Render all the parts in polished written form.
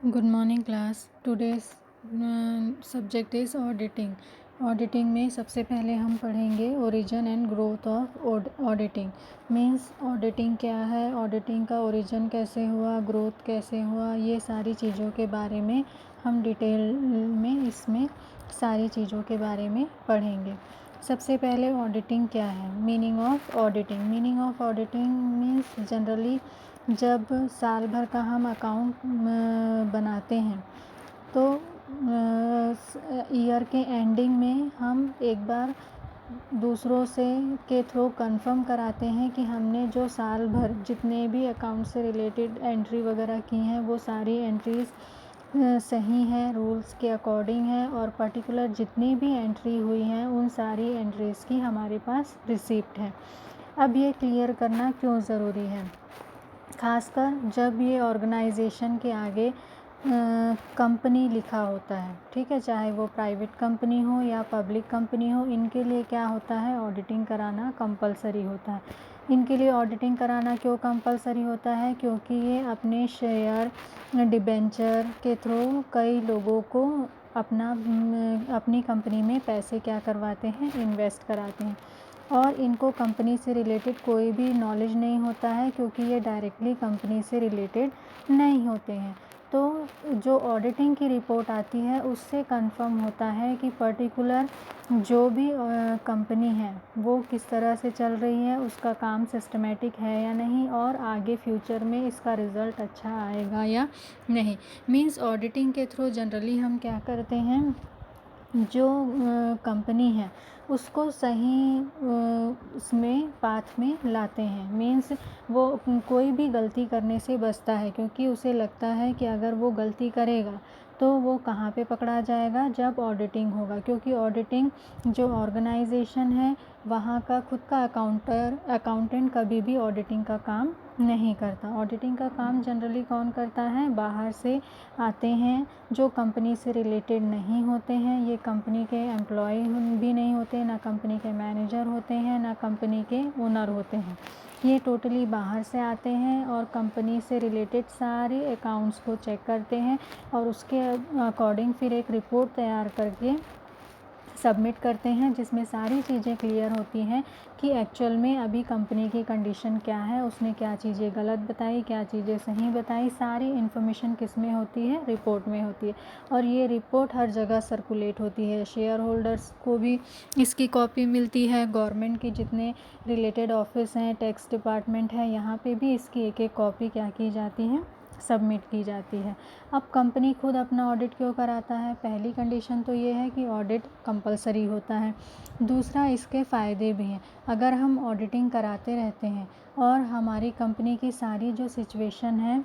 Good morning class. Today's subject is auditing. Auditing में सबसे पहले हम पढ़ेंगे origin and growth of auditing. Means auditing क्या है, ऑडिटिंग का ओरिजिन कैसे हुआ, ग्रोथ कैसे हुआ, ये सारी चीज़ों के बारे में हम डिटेल में इसमें सारी चीज़ों के बारे में पढ़ेंगे। सबसे पहले ऑडिटिंग क्या है, meaning of auditing. Meaning of auditing means generally जब साल भर का हम अकाउंट बनाते हैं तो ईयर के एंडिंग में हम एक बार दूसरों से के थ्रू कंफर्म कराते हैं कि हमने जो साल भर जितने भी अकाउंट से रिलेटेड एंट्री वगैरह की हैं वो सारी एंट्रीज़ सही हैं, रूल्स के अकॉर्डिंग है, और पर्टिकुलर जितनी भी एंट्री हुई हैं उन सारी एंट्रीज़ की हमारे पास रिसिप्ट है। अब ये क्लियर करना क्यों ज़रूरी है, खासकर जब ये ऑर्गेनाइजेशन के आगे कंपनी लिखा होता है, ठीक है, चाहे वो प्राइवेट कंपनी हो या पब्लिक कंपनी हो, इनके लिए क्या होता है, ऑडिटिंग कराना कंपलसरी होता है। इनके लिए ऑडिटिंग कराना क्यों कंपलसरी होता है, क्योंकि ये अपने शेयर डिबेंचर के थ्रू कई लोगों को अपनी कंपनी में पैसे क्या करवाते हैं, इन्वेस्ट कराते हैं, और इनको कंपनी से रिलेटेड कोई भी नॉलेज नहीं होता है क्योंकि ये डायरेक्टली कंपनी से रिलेटेड नहीं होते हैं। तो जो ऑडिटिंग की रिपोर्ट आती है उससे कंफर्म होता है कि पर्टिकुलर जो भी कंपनी है वो किस तरह से चल रही है, उसका काम सिस्टमेटिक है या नहीं, और आगे फ्यूचर में इसका रिज़ल्ट अच्छा आएगा या नहीं। मीन्स ऑडिटिंग के थ्रू जनरली हम क्या करते हैं, जो कंपनी है उसको सही उसमें पाथ में लाते हैं। मीन्स वो कोई भी गलती करने से बचता है, क्योंकि उसे लगता है कि अगर वो गलती करेगा तो वो कहाँ पे पकड़ा जाएगा, जब ऑडिटिंग होगा, क्योंकि ऑडिटिंग जो ऑर्गेनाइजेशन है वहाँ का खुद का अकाउंटेंट कभी भी ऑडिटिंग का काम नहीं करता। ऑडिटिंग का काम जनरली कौन करता है, बाहर से आते हैं जो कंपनी से रिलेटेड नहीं होते हैं। ये कंपनी के एम्प्लॉय भी नहीं होते, ना कंपनी के मैनेजर होते हैं, ना कंपनी के ओनर होते हैं। ये टोटली बाहर से आते हैं और कंपनी से रिलेटेड सारे अकाउंट्स को चेक करते हैं और उसके अकॉर्डिंग फिर एक रिपोर्ट तैयार करके सबमिट करते हैं, जिसमें सारी चीज़ें क्लियर होती हैं कि एक्चुअल में अभी कंपनी की कंडीशन क्या है, उसने क्या चीज़ें गलत बताई, क्या चीज़ें सही बताई, सारी इन्फॉर्मेशन किस में होती है, रिपोर्ट में होती है। और ये रिपोर्ट हर जगह सर्कुलेट होती है, शेयर होल्डर्स को भी इसकी कॉपी मिलती है, गवर्नमेंट की जितने रिलेटेड ऑफिस हैं, टैक्स डिपार्टमेंट है, यहाँ पे भी इसकी एक एक कॉपी क्या की जाती है, सबमिट की जाती है। अब कंपनी खुद अपना ऑडिट क्यों कराता है, पहली कंडीशन तो ये है कि ऑडिट कंपलसरी होता है। दूसरा, इसके फ़ायदे भी हैं। अगर हम ऑडिटिंग कराते रहते हैं और हमारी कंपनी की सारी जो सिचुएशन है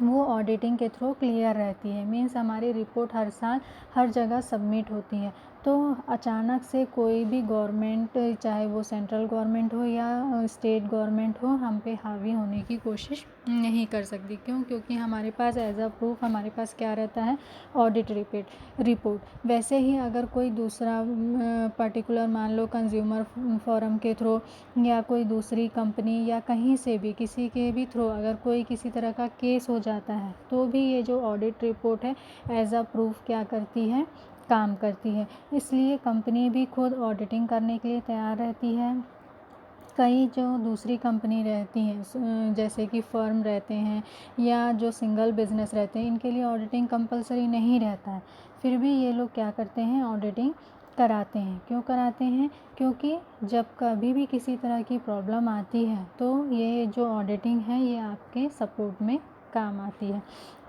वो ऑडिटिंग के थ्रू क्लियर रहती है, मीन्स हमारी रिपोर्ट हर साल हर जगह सबमिट होती है, तो अचानक से कोई भी गवर्नमेंट, चाहे वो सेंट्रल गवर्नमेंट हो या स्टेट गवर्नमेंट हो, हम पे हावी होने की कोशिश नहीं कर सकती। क्यों, क्योंकि हमारे पास एज अ प्रूफ हमारे पास क्या रहता है, ऑडिट रिपोर्ट। वैसे ही अगर कोई दूसरा पर्टिकुलर, मान लो कंज्यूमर फोरम के थ्रू या कोई दूसरी कंपनी या कहीं से भी किसी के भी थ्रू अगर कोई किसी तरह का केस हो जाता है तो भी ये जो ऑडिट रिपोर्ट है एज अ प्रूफ क्या करती है, काम करती है। इसलिए कंपनी भी खुद ऑडिटिंग करने के लिए तैयार रहती है। कई जो दूसरी कंपनी रहती हैं जैसे कि फर्म रहते हैं या जो सिंगल बिजनेस रहते हैं, इनके लिए ऑडिटिंग कंपलसरी नहीं रहता है, फिर भी ये लोग क्या करते हैं, ऑडिटिंग कराते हैं। क्यों कराते हैं, क्योंकि जब कभी भी किसी तरह की प्रॉब्लम आती है तो ये जो ऑडिटिंग है ये आपके सपोर्ट में काम आती है।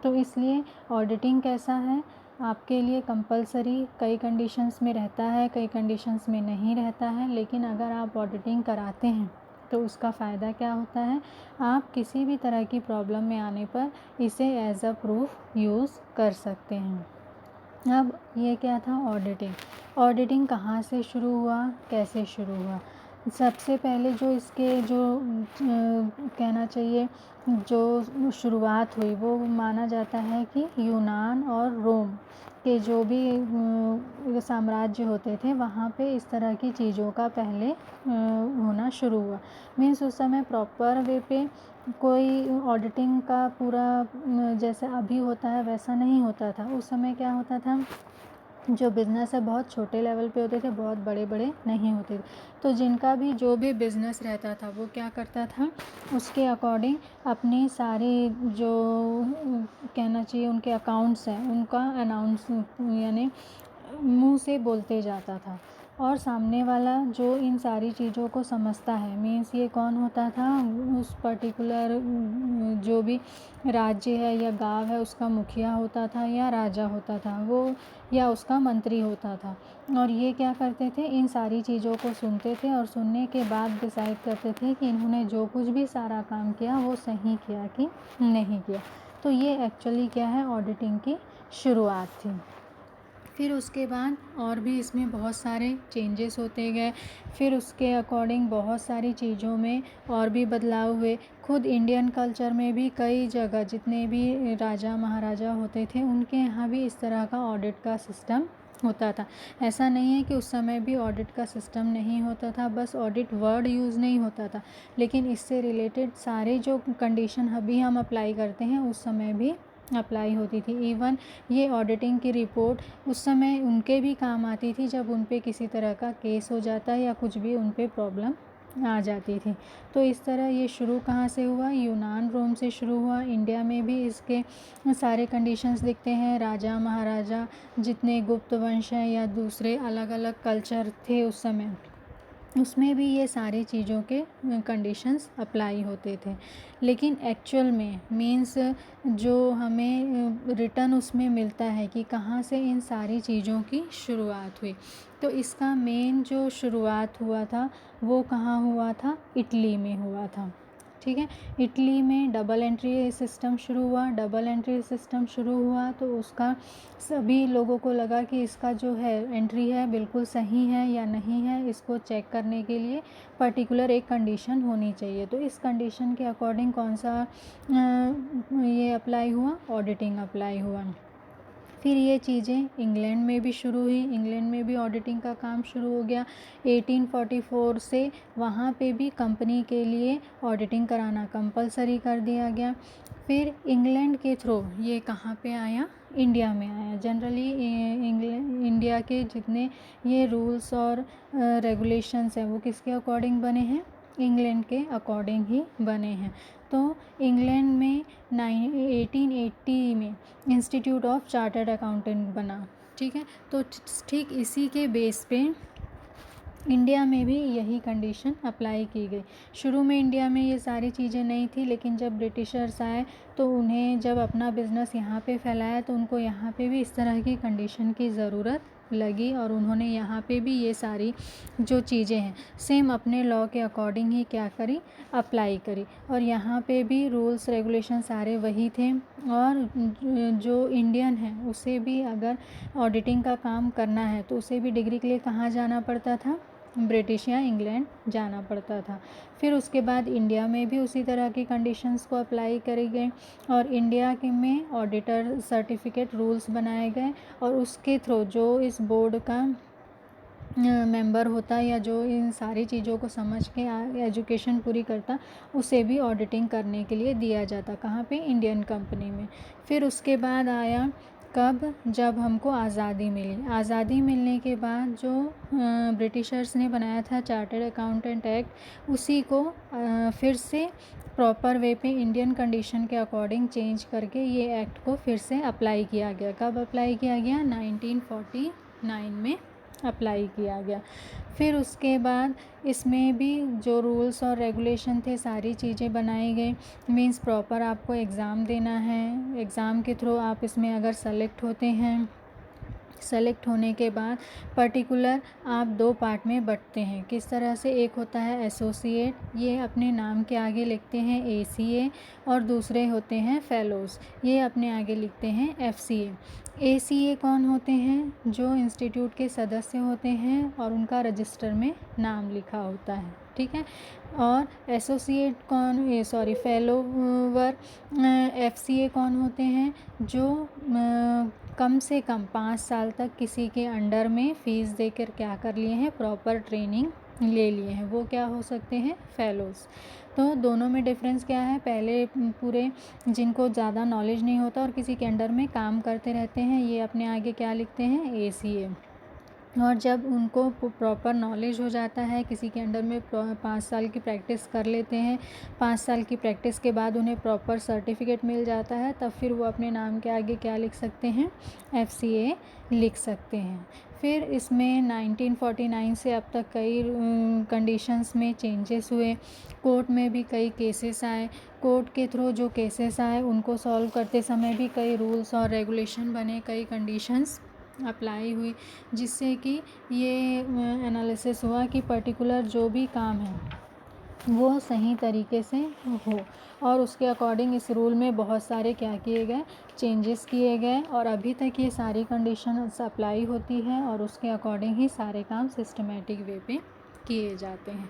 तो इसलिए ऑडिटिंग कैसा है, आपके लिए कंपलसरी कई कंडीशंस में रहता है, कई कंडीशंस में नहीं रहता है, लेकिन अगर आप ऑडिटिंग कराते हैं तो उसका फ़ायदा क्या होता है, आप किसी भी तरह की प्रॉब्लम में आने पर इसे एज अ प्रूफ यूज़ कर सकते हैं। अब ये क्या था, ऑडिटिंग। ऑडिटिंग कहाँ से शुरू हुआ, कैसे शुरू हुआ। सबसे पहले जो इसके जो कहना चाहिए जो शुरुआत हुई वो माना जाता है कि यूनान और रोम के जो भी साम्राज्य होते थे वहाँ पे इस तरह की चीज़ों का पहले होना शुरू हुआ। मीन्स उस समय प्रॉपर वे पे कोई ऑडिटिंग का पूरा जैसे अभी होता है वैसा नहीं होता था। उस समय क्या होता था, जो बिज़नेस है बहुत छोटे लेवल पे होते थे, बहुत बड़े बड़े नहीं होते थे। तो जिनका भी जो भी बिज़नेस रहता था वो क्या करता था, उसके अकॉर्डिंग अपनी सारी जो कहना चाहिए उनके अकाउंट्स हैं उनका अनाउंस यानी मुंह से बोलते जाता था। और सामने वाला जो इन सारी चीज़ों को समझता है, मीन्स ये कौन होता था, उस पर्टिकुलर जो भी राज्य है या गांव है उसका मुखिया होता था या राजा होता था वो, या उसका मंत्री होता था। और ये क्या करते थे, इन सारी चीज़ों को सुनते थे और सुनने के बाद डिसाइड करते थे कि इन्होंने जो कुछ भी सारा काम किया वो सही किया कि नहीं किया। तो ये एक्चुअली क्या है, ऑडिटिंग की शुरुआत थी। फिर उसके बाद और भी इसमें बहुत सारे चेंजेस होते गए। फिर उसके अकॉर्डिंग बहुत सारी चीज़ों में और भी बदलाव हुए। खुद इंडियन कल्चर में भी कई जगह जितने भी राजा महाराजा होते थे उनके यहाँ भी इस तरह का ऑडिट का सिस्टम होता था। ऐसा नहीं है कि उस समय भी ऑडिट का सिस्टम नहीं होता था, बस ऑडिट वर्ड यूज़ नहीं होता था, लेकिन इससे रिलेटेड सारे जो कंडीशन अभी हम अप्लाई करते हैं उस समय भी अप्लाई होती थी। इवन ये ऑडिटिंग की रिपोर्ट उस समय उनके भी काम आती थी जब उन पे किसी तरह का केस हो जाता या कुछ भी उन पे प्रॉब्लम आ जाती थी। तो इस तरह ये शुरू कहाँ से हुआ, यूनान रोम से शुरू हुआ। इंडिया में भी इसके सारे कंडीशंस दिखते हैं। राजा महाराजा जितने गुप्त वंश हैं या दूसरे अलग अलग कल्चर थे उस समय, उसमें भी ये सारी चीज़ों के कंडीशंस अप्लाई होते थे। लेकिन एक्चुअल में मीन्स जो हमें रिटर्न उसमें मिलता है कि कहाँ से इन सारी चीज़ों की शुरुआत हुई, तो इसका मेन जो शुरुआत हुआ था वो कहाँ हुआ था, इटली में हुआ था। ठीक है, इटली में डबल एंट्री सिस्टम शुरू हुआ। डबल एंट्री सिस्टम शुरू हुआ तो उसका सभी लोगों को लगा कि इसका जो है एंट्री है बिल्कुल सही है या नहीं है, इसको चेक करने के लिए पर्टिकुलर एक कंडीशन होनी चाहिए। तो इस कंडीशन के अकॉर्डिंग कौन सा ये अप्लाई हुआ, ऑडिटिंग अप्लाई हुआ। फिर ये चीज़ें इंग्लैंड में भी शुरू हुई। इंग्लैंड में भी ऑडिटिंग का काम शुरू हो गया 1844 से। वहाँ पे भी कंपनी के लिए ऑडिटिंग कराना कंपलसरी कर दिया गया। फिर इंग्लैंड के थ्रू ये कहाँ पे आया, इंडिया में आया। जनरली इंडिया के जितने ये रूल्स और रेगुलेशंस हैं वो किसके अकॉर्डिंग बने हैं, इंग्लैंड के अकॉर्डिंग ही बने हैं। तो इंग्लैंड में 1880 में इंस्टीट्यूट ऑफ चार्टर्ड अकाउंटेंट बना। ठीक है, तो ठीक इसी के बेस पे इंडिया में भी यही कंडीशन अप्लाई की गई। शुरू में इंडिया में ये सारी चीज़ें नहीं थी, लेकिन जब ब्रिटिशर्स आए तो उन्हें जब अपना बिज़नेस यहाँ पे फैलाया तो उनको यहाँ पे भी इस तरह की कंडीशन की ज़रूरत लगी और उन्होंने यहाँ पे भी ये सारी जो चीज़ें हैं सेम अपने लॉ के अकॉर्डिंग ही क्या करी, अप्लाई करी। और यहाँ पे भी रूल्स रेगुलेशन सारे वही थे। और जो इंडियन है उसे भी अगर ऑडिटिंग का काम करना है तो उसे भी डिग्री के लिए कहाँ जाना पड़ता था, ब्रिटिश या इंग्लैंड जाना पड़ता था। फिर उसके बाद इंडिया में भी उसी तरह की कंडीशंस को अप्लाई करी गई और इंडिया के में ऑडिटर सर्टिफिकेट रूल्स बनाए गए और उसके थ्रू जो इस बोर्ड का मेंबर होता या जो इन सारी चीज़ों को समझ के एजुकेशन पूरी करता उसे भी ऑडिटिंग करने के लिए दिया जाता। कहाँ पे, इंडियन कंपनी में। फिर उसके बाद आया कब, जब हमको आज़ादी मिली। आज़ादी मिलने के बाद जो ब्रिटिशर्स ने बनाया था चार्टर्ड अकाउंटेंट एक्ट, उसी को फिर से प्रॉपर वे पे इंडियन कंडीशन के अकॉर्डिंग चेंज करके ये एक्ट को फिर से अप्लाई किया गया। कब अप्लाई किया गया, 1949 में अप्लाई किया गया। फिर उसके बाद इसमें भी जो रूल्स और रेगुलेशन थे सारी चीज़ें बनाई गई। मीन्स प्रॉपर आपको एग्ज़ाम देना है, एग्ज़ाम के थ्रू आप इसमें अगर सेलेक्ट होते हैं, सेलेक्ट होने के बाद पर्टिकुलर आप 2 पार्ट में बँटते हैं। किस तरह से? एक होता है एसोसिएट, ये अपने नाम के आगे लिखते हैं ACA, और दूसरे होते हैं फेलोज़, ये अपने आगे लिखते हैं FCA। ACA कौन होते हैं? जो इंस्टीट्यूट के सदस्य होते हैं और उनका रजिस्टर में नाम लिखा होता है, ठीक है। और एसोसिएट फेलोवर FCA कौन होते हैं? जो कम से कम 5 साल तक किसी के अंडर में फ़ीस देकर क्या कर लिए हैं? प्रॉपर ट्रेनिंग ले लिए हैं, वो क्या हो सकते हैं? फेलोज़। तो दोनों में डिफरेंस क्या है? पहले पूरे जिनको ज़्यादा नॉलेज नहीं होता और किसी के अंडर में काम करते रहते हैं, ये अपने आगे क्या लिखते हैं? ACA। और जब उनको प्रॉपर नॉलेज हो जाता है, किसी के अंडर में 5 साल की प्रैक्टिस कर लेते हैं, 5 साल की प्रैक्टिस के बाद उन्हें प्रॉपर सर्टिफिकेट मिल जाता है, तब फिर वो अपने नाम के आगे क्या लिख सकते हैं? FCA लिख सकते हैं। फिर इसमें 1949 से अब तक कई कंडीशंस में चेंजेस हुए, कोर्ट में भी कई केसेस आए, कोर्ट के थ्रू जो केसेस आए उनको सॉल्व करते समय भी कई रूल्स और रेगुलेशन बने, कई कंडीशंस अप्लाई हुई, जिससे कि ये एनालिसिस हुआ कि पर्टिकुलर जो भी काम है वो सही तरीके से हो, और उसके अकॉर्डिंग इस रूल में बहुत सारे क्या किए गए? चेंजेस किए गए, और अभी तक ये सारी कंडीशंस अप्लाई होती है और उसके अकॉर्डिंग ही सारे काम सिस्टमेटिक वे पे किए जाते हैं।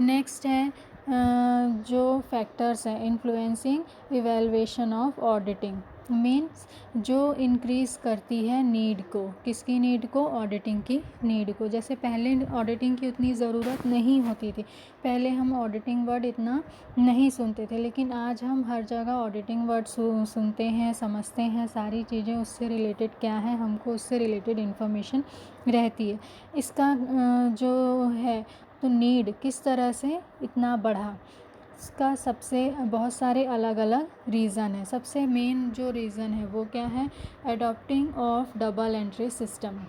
नेक्स्ट है जो फैक्टर्स हैं influencing evaluation of auditing, means जो इंक्रीज़ करती है नीड को, किसकी नीड को? ऑडिटिंग की नीड को। जैसे पहले ऑडिटिंग की उतनी ज़रूरत नहीं होती थी, पहले हम ऑडिटिंग वर्ड इतना नहीं सुनते थे, लेकिन आज हम हर जगह ऑडिटिंग वर्ड सुनते हैं, समझते हैं, सारी चीज़ें उससे रिलेटेड क्या है, हमको उससे रिलेटेड इन्फॉर्मेशन रहती है। इसका जो है तो नीड किस तरह से इतना बढ़ा, इसका सबसे बहुत सारे अलग अलग रीज़न है। सबसे मेन जो रीज़न है वो क्या है? Adopting of double entry system.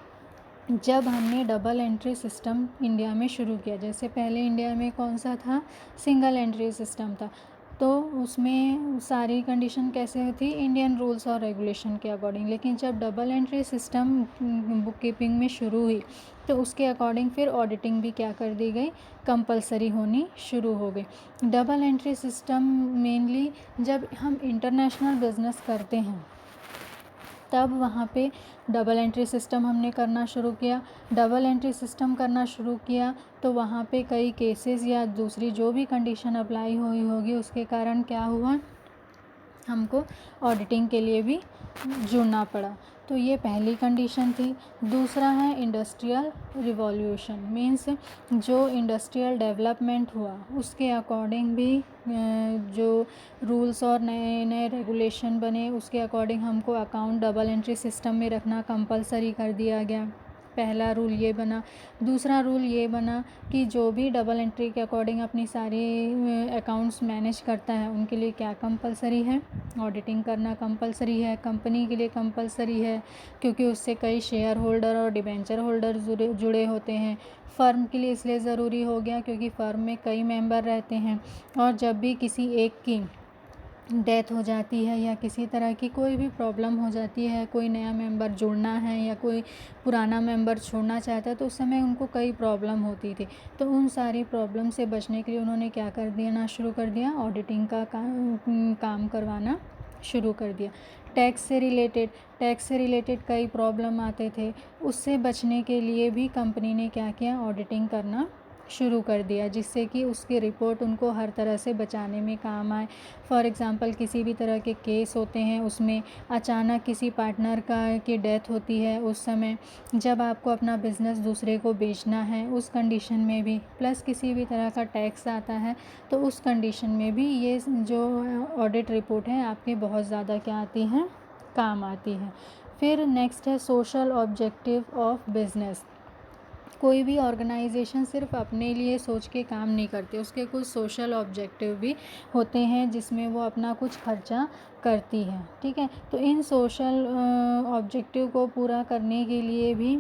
जब हमने डबल एंट्री सिस्टम इंडिया में शुरू किया, जैसे पहले इंडिया में कौन सा था? सिंगल एंट्री सिस्टम था, तो उसमें सारी कंडीशन कैसे थी? इंडियन रूल्स और रेगुलेशन के अकॉर्डिंग। लेकिन जब double entry system book keeping में शुरू हुई, तो उसके अकॉर्डिंग फिर ऑडिटिंग भी क्या कर दी गई? कंपलसरी होनी शुरू हो गई। डबल एंट्री सिस्टम मेनली जब हम इंटरनेशनल बिजनेस करते हैं तब वहाँ पे डबल एंट्री सिस्टम हमने करना शुरू किया। डबल एंट्री सिस्टम करना शुरू किया तो वहाँ पे कई केसेस या दूसरी जो भी कंडीशन अप्लाई हुई होगी उसके कारण क्या हुआ? हमको ऑडिटिंग के लिए भी जुड़ना पड़ा। तो ये पहली कंडीशन थी। दूसरा है इंडस्ट्रियल रिवॉल्यूशन, मीन्स जो इंडस्ट्रियल डेवलपमेंट हुआ उसके अकॉर्डिंग भी जो रूल्स और नए नए रेगुलेशन बने, उसके अकॉर्डिंग हमको अकाउंट डबल एंट्री सिस्टम में रखना कंपलसरी कर दिया गया। पहला रूल ये बना। दूसरा रूल ये बना कि जो भी डबल एंट्री के अकॉर्डिंग अपनी सारी अकाउंट्स मैनेज करता है उनके लिए क्या कंपलसरी है? ऑडिटिंग करना कंपलसरी है। कंपनी के लिए कंपलसरी है क्योंकि उससे कई शेयर होल्डर और डिबेंचर होल्डर जुड़े होते हैं। फ़र्म के लिए इसलिए ज़रूरी हो गया क्योंकि फ़र्म में कई मेंबर रहते हैं, और जब भी किसी एक की डेथ हो जाती है या किसी तरह की कोई भी प्रॉब्लम हो जाती है, कोई नया मेंबर जुड़ना है या कोई पुराना मेंबर छोड़ना चाहता है, तो उस समय उनको कई प्रॉब्लम होती थी। तो उन सारी प्रॉब्लम से बचने के लिए उन्होंने क्या कर देना शुरू कर दिया? ऑडिटिंग का काम करवाना शुरू कर दिया। टैक्स से रिलेटेड कई प्रॉब्लम आते थे, उससे बचने के लिए भी कंपनी ने क्या किया? ऑडिटिंग करना शुरू कर दिया, जिससे कि उसकी रिपोर्ट उनको हर तरह से बचाने में काम आए। फॉर एग्ज़ाम्पल किसी भी तरह के केस होते हैं, उसमें अचानक किसी पार्टनर की डेथ होती है, उस समय जब आपको अपना बिज़नेस दूसरे को बेचना है उस कंडीशन में भी, प्लस किसी भी तरह का टैक्स आता है तो उस कंडीशन में भी ये जो ऑडिट रिपोर्ट है आपके बहुत ज़्यादा क्या आती हैं? काम आती है। फिर नेक्स्ट है सोशल ऑब्जेक्टिव ऑफ बिज़नेस। कोई भी ऑर्गेनाइजेशन सिर्फ अपने लिए सोच के काम नहीं करती, उसके कुछ सोशल ऑब्जेक्टिव भी होते हैं जिसमें वो अपना कुछ खर्चा करती है, ठीक है। तो इन सोशल ऑब्जेक्टिव को पूरा करने के लिए भी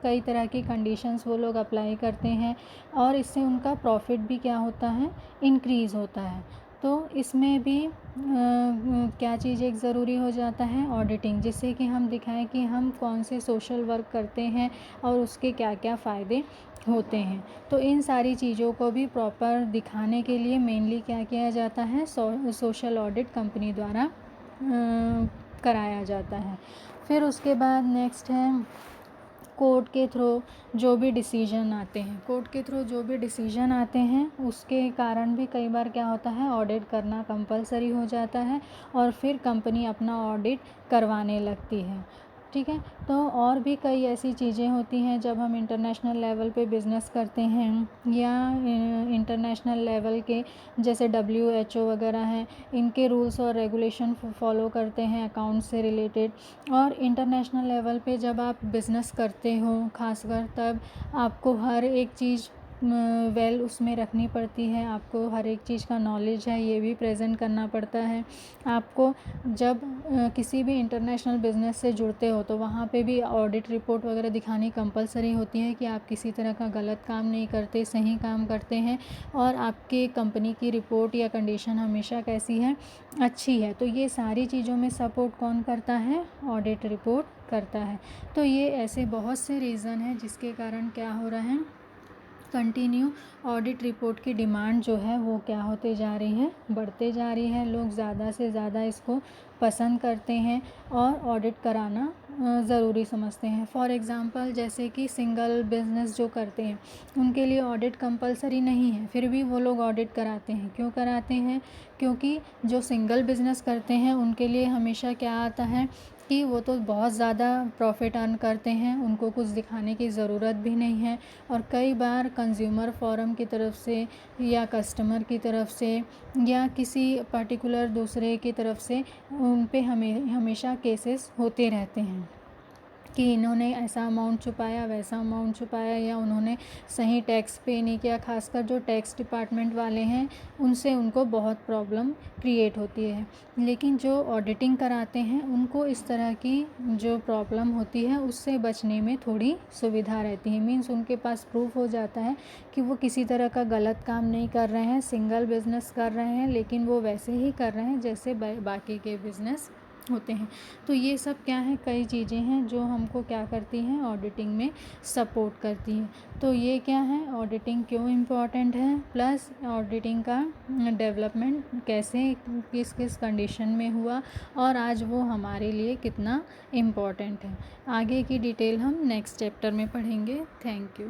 कई तरह की कंडीशंस वो लोग अप्लाई करते हैं, और इससे उनका प्रॉफिट भी क्या होता है? इंक्रीज़ होता है। तो इसमें भी क्या चीज़ एक ज़रूरी हो जाता है, ऑडिटिंग, जिससे कि हम दिखाएं कि हम कौन से सोशल वर्क करते हैं और उसके क्या क्या फ़ायदे होते हैं। तो इन सारी चीज़ों को भी प्रॉपर दिखाने के लिए मेनली क्या किया जाता है, सोशल ऑडिट कंपनी द्वारा कराया जाता है। फिर उसके बाद नेक्स्ट है कोर्ट के थ्रू जो भी डिसीजन आते हैं, कोर्ट के थ्रू जो भी डिसीजन आते हैं उसके कारण भी कई बार क्या होता है, ऑडिट करना कंपलसरी हो जाता है और फिर कंपनी अपना ऑडिट करवाने लगती है। ठीक है, तो और भी कई ऐसी चीज़ें होती हैं जब हम इंटरनेशनल लेवल पे बिज़नेस करते हैं या इंटरनेशनल लेवल के जैसे WHO वगैरह हैं, इनके रूल्स और रेगुलेशन फॉलो करते हैं अकाउंट से रिलेटेड। और इंटरनेशनल लेवल पे जब आप बिज़नेस करते हो खासकर, तब आपको हर एक चीज़ वेल उसमें रखनी पड़ती है, आपको हर एक चीज़ का नॉलेज है ये भी प्रेजेंट करना पड़ता है आपको। जब किसी भी इंटरनेशनल बिज़नेस से जुड़ते हो तो वहाँ पे भी ऑडिट रिपोर्ट वगैरह दिखानी कंपलसरी होती है कि आप किसी तरह का गलत काम नहीं करते, सही काम करते हैं और आपके कंपनी की रिपोर्ट या कंडीशन हमेशा कैसी है, अच्छी है। तो ये सारी चीज़ों में सपोर्ट कौन करता है, ऑडिट रिपोर्ट करता है। तो ये ऐसे बहुत से रीज़न हैं जिसके कारण क्या हो रहा है, कंटिन्यू ऑडिट रिपोर्ट की डिमांड जो है वो क्या होते जा रही है, बढ़ते जा रही है। लोग ज़्यादा से ज़्यादा इसको पसंद करते हैं और ऑडिट कराना ज़रूरी समझते हैं। फॉर एग्ज़ाम्पल जैसे कि सिंगल बिज़नेस जो करते हैं उनके लिए ऑडिट कंपलसरी नहीं है, फिर भी वो लोग ऑडिट कराते हैं। क्यों कराते हैं, क्योंकि जो सिंगल बिज़नेस करते हैं उनके लिए हमेशा क्या आता है कि वो तो बहुत ज़्यादा प्रॉफिट अर्न करते हैं, उनको कुछ दिखाने की ज़रूरत भी नहीं है। और कई बार कंज्यूमर फोरम की तरफ से या कस्टमर की तरफ से या किसी पर्टिकुलर दूसरे की तरफ से उन पे हमेशा केसेस होते रहते हैं कि इन्होंने ऐसा अमाउंट छुपाया, वैसा अमाउंट छुपाया, या उन्होंने सही टैक्स पे नहीं किया। खासकर जो टैक्स डिपार्टमेंट वाले हैं उनसे उनको बहुत प्रॉब्लम क्रिएट होती है। लेकिन जो ऑडिटिंग कराते हैं उनको इस तरह की जो प्रॉब्लम होती है उससे बचने में थोड़ी सुविधा रहती है। मीन्स उनके पास प्रूफ हो जाता है कि वो किसी तरह का गलत काम नहीं कर रहे हैं, सिंगल बिज़नेस कर रहे हैं, लेकिन वो वैसे ही कर रहे हैं जैसे बाकी के बिज़नेस होते हैं। तो ये सब क्या है, कई चीज़ें हैं जो हमको क्या करती हैं, ऑडिटिंग में सपोर्ट करती हैं। तो ये क्या है, ऑडिटिंग क्यों इम्पॉर्टेंट है, प्लस ऑडिटिंग का डेवलपमेंट कैसे किस किस कंडीशन में हुआ और आज वो हमारे लिए कितना इम्पॉर्टेंट है। आगे की डिटेल हम नेक्स्ट चैप्टर में पढ़ेंगे। Thank you.